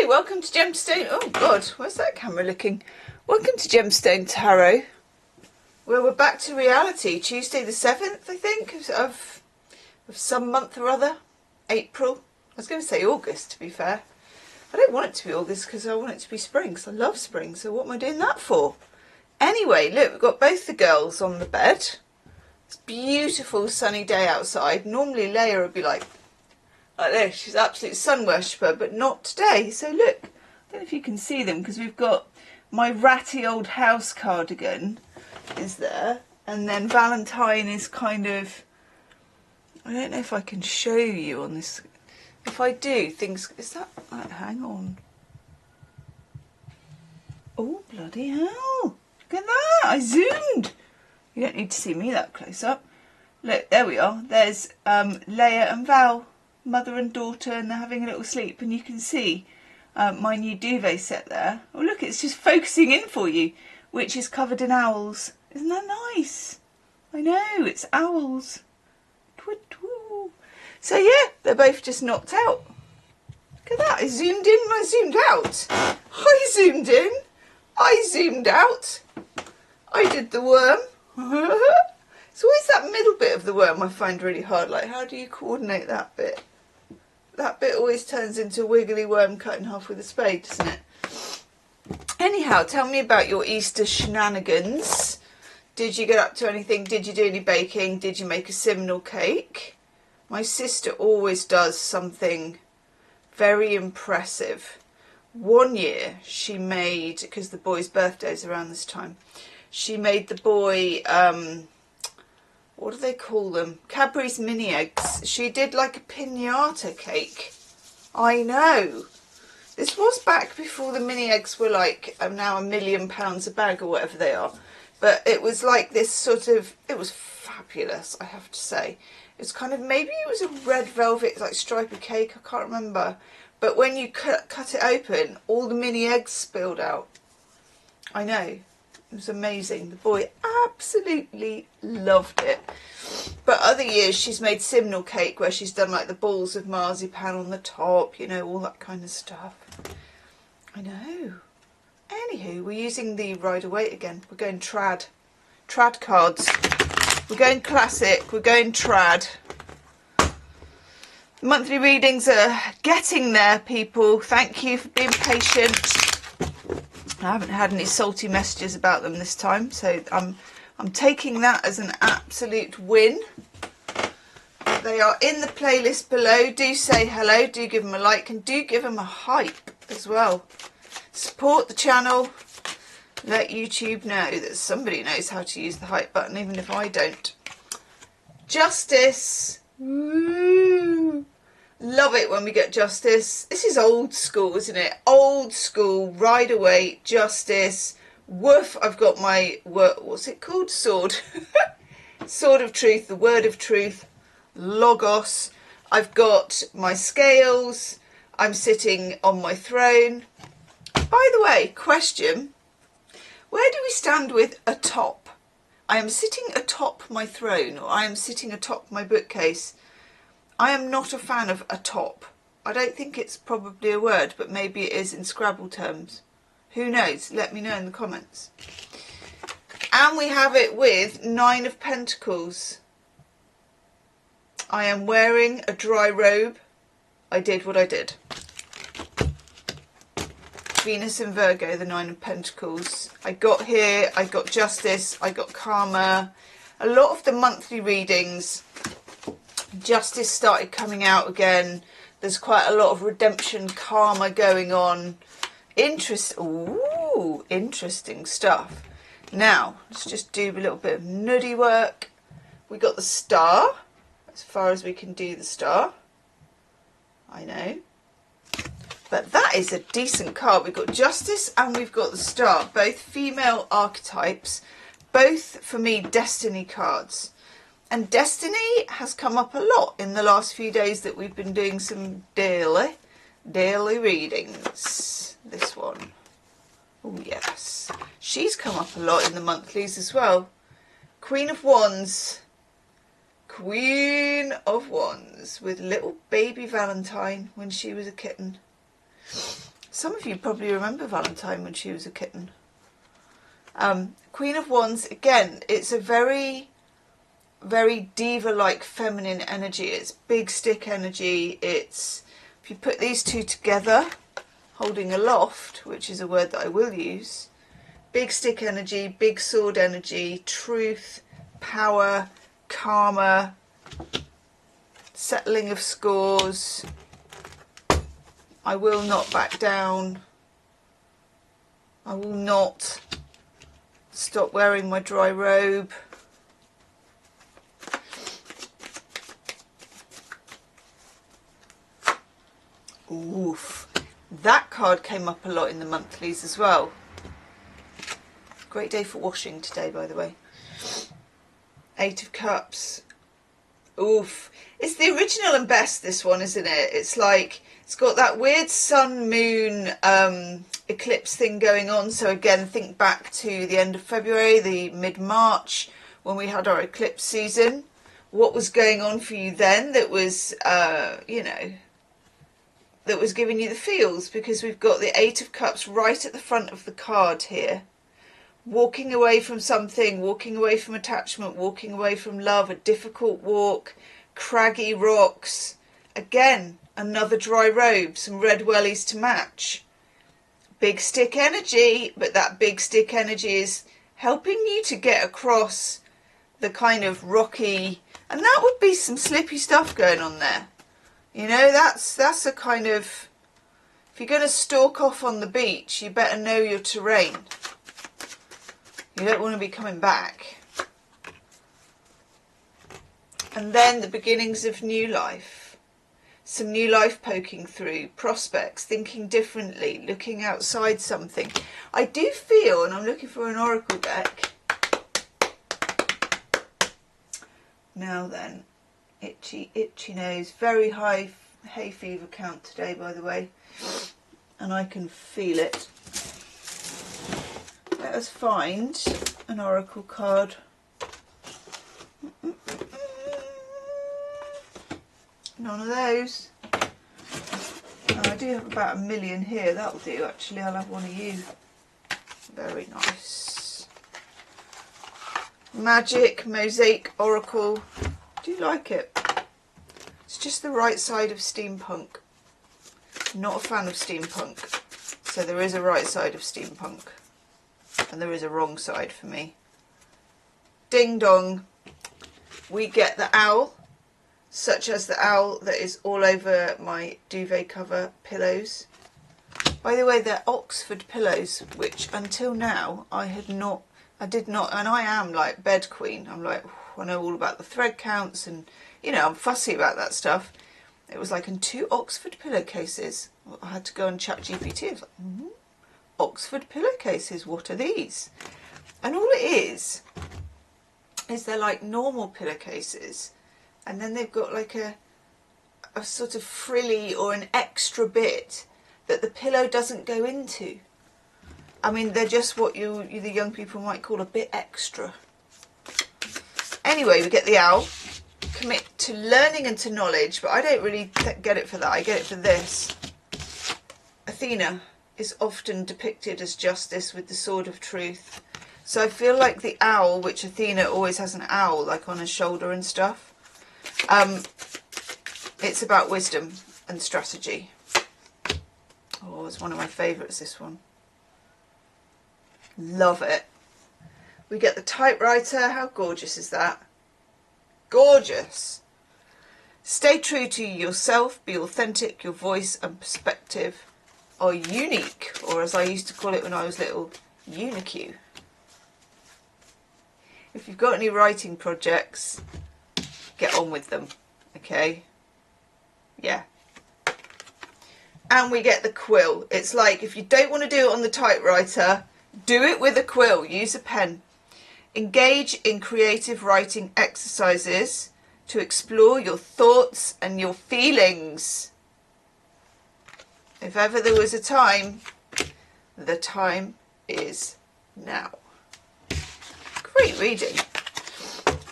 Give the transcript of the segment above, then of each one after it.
Hi, welcome to Gemstone. Oh God, where's that camera looking? Welcome to Gemstone Tarot. Well, we're back to reality. Tuesday the 7th, I think, of some month or other. April. I was going to say August, to be fair. I don't want it to be August because I want it to be spring, because I love spring. So what am I doing that for? Anyway, look, we've got both the girls on the bed. It's a beautiful sunny day outside. Normally Leia would be like this. She's an absolute sun worshipper, but not today. So look, I don't know if you can see them because we've got my ratty old house cardigan is there, and then Valentine is kind of, I don't know if I can show you on this. If I do, things, is that, right, hang on. Oh, bloody hell. Look at that, I zoomed. You don't need to see me that close up. Look, there we are. There's Leia and Val, mother and daughter, and they're having a little sleep. And you can see my new duvet set there. Oh, look, it's just focusing in for you, which is covered in owls. Isn't that nice? I know, it's owls. Twit-twoo. So yeah, they're both just knocked out. Look at that, I zoomed in and I zoomed out. I zoomed in, I zoomed out. I did the worm. It's always that middle bit of the worm I find really hard. Like, how do you coordinate that bit? That bit always turns into a wiggly worm cut in half with a spade, doesn't it? Anyhow, tell me about your Easter shenanigans. Did you get up to anything? Did you do any baking? Did you make a simnel cake? My sister always does something very impressive. One year she made, because the boy's birthday's around this time, she made the boy, what do they call them? Cadbury's mini eggs. She did like a piñata cake. I know. This was back before the mini eggs were like now £1 million a bag or whatever they are. But it was like this sort of, it was fabulous, I have to say. It's kind of, maybe it was a red velvet, like stripy cake, I can't remember. But when you cut it open, all the mini eggs spilled out. I know, it was amazing. The boy absolutely loved it. But other years she's made simnel cake where she's done like the balls of marzipan on the top, you know, all that kind of stuff. I know. Anywho, we're using the Rider-Waite again. We're going trad. Trad cards. We're going classic. We're going trad. Monthly readings are getting there, people. Thank you for being patient. I haven't had any salty messages about them this time, so I'm taking that as an absolute win. They are in the playlist below. Do say hello, do give them a like, and do give them a hype as well. Support the channel. Let YouTube know that somebody knows how to use the hype button, even if I don't. Justice. Woo. Love it when we get justice. This is old school, isn't it? Old school. Rider-Waite, justice. Woof. I've got my, what's it called? Sword. Sword of truth, the word of truth. Logos. I've got my scales. I'm sitting on my throne. By the way, question. Where do we stand with atop? I am sitting atop my throne, or I am sitting atop my bookcase. I am not a fan of atop. I don't think it's probably a word, but maybe it is in Scrabble terms. Who knows? Let me know in the comments. And we have it with 9 of Pentacles. I am wearing a dry robe. I did what I did. Venus in Virgo, the 9 of Pentacles. I got here, I got justice, I got karma. A lot of the monthly readings, justice started coming out again. There's quite a lot of redemption karma going on. Ooh, interesting stuff. Now, let's just do a little bit of nuddy work. We got the star, as far as we can do the star. I know. But that is a decent card. We've got Justice and we've got the Star. Both female archetypes. Both, for me, Destiny cards. And Destiny has come up a lot in the last few days that we've been doing some daily readings. This one. Oh, yes. She's come up a lot in the monthlies as well. Queen of Wands. Queen of Wands with little baby Valentine when she was a kitten. Some of you probably remember Valentine when she was a kitten. Queen of Wands, again, it's a very, very diva-like feminine energy. It's big stick energy. It's, if you put these two together, holding aloft, which is a word that I will use, big stick energy, big sword energy, truth, power, karma, settling of scores, I will not back down, I will not stop wearing my dry robe. Oof, that card came up a lot in the monthlies as well. Great day for washing today, by the way. 8 of Cups. Oof, it's the original and best, this one, isn't it? It's like, it's got that weird sun moon eclipse thing going on. So again, think back to the end of February, the mid-March, when we had our eclipse season. What was going on for you then that was, you know, that was giving you the feels? Because we've got the 8 of Cups right at the front of the card here. Walking away from something, walking away from attachment, walking away from love, a difficult walk, craggy rocks. Again, another dry robe, some red wellies to match. Big stick energy, but that big stick energy is helping you to get across the kind of rocky, and that would be some slippy stuff going on there. You know, that's a kind of, if you're going to stalk off on the beach, you better know your terrain. You don't want to be coming back. And then the beginnings of new life. Some new life poking through, prospects, thinking differently, looking outside something. I do feel, and I'm looking for an oracle deck. Now then, itchy nose, very high hay fever count today, by the way. And I can feel it. Let us find an oracle card. None of those. Oh, I do have about 1 million here. That'll do, actually. I'll have one of you. Very nice. Magic, mosaic, oracle. I do like it. It's just the right side of steampunk. Not a fan of steampunk. So there is a right side of steampunk. And there is a wrong side for me. Ding dong. We get the owl, such as the owl that is all over my duvet cover pillows. By the way, they're Oxford pillows, which until now I did not, and I am like bed queen. I'm like, I know all about the thread counts and, you know, I'm fussy about that stuff. It was like in 2 Oxford pillowcases. I had to go and chat GPT. I was like, Oxford pillowcases, what are these? And all it is they're like normal pillowcases, and then they've got like a sort of frilly or an extra bit that the pillow doesn't go into. I mean, they're just what you the young people might call a bit extra. Anyway, we get the owl. Commit to learning and to knowledge, but I don't really get it for that. I get it for this. Athena is often depicted as justice with the sword of truth. So I feel like the owl, which Athena always has an owl like on her shoulder and stuff, it's about wisdom and strategy. Oh, it's one of my favourites, this one. Love it. We get the typewriter. How gorgeous is that? Gorgeous. Stay true to yourself, be authentic, your voice and perspective are unique, or as I used to call it when I was little, unique. If you've got any writing projects, get on with them, okay? Yeah. And we get the quill. It's like, if you don't want to do it on the typewriter, do it with a quill. Use a pen. Engage in creative writing exercises to explore your thoughts and your feelings. If ever there was a time, the time is now. Great reading.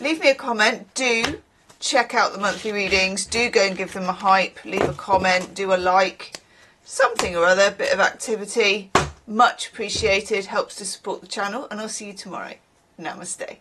Leave me a comment. Do check out the monthly readings. Do go and give them a hype. Leave a comment. Do a like. something or other, bit of activity. Much appreciated, helps to support the channel, and I'll see you tomorrow. Namaste.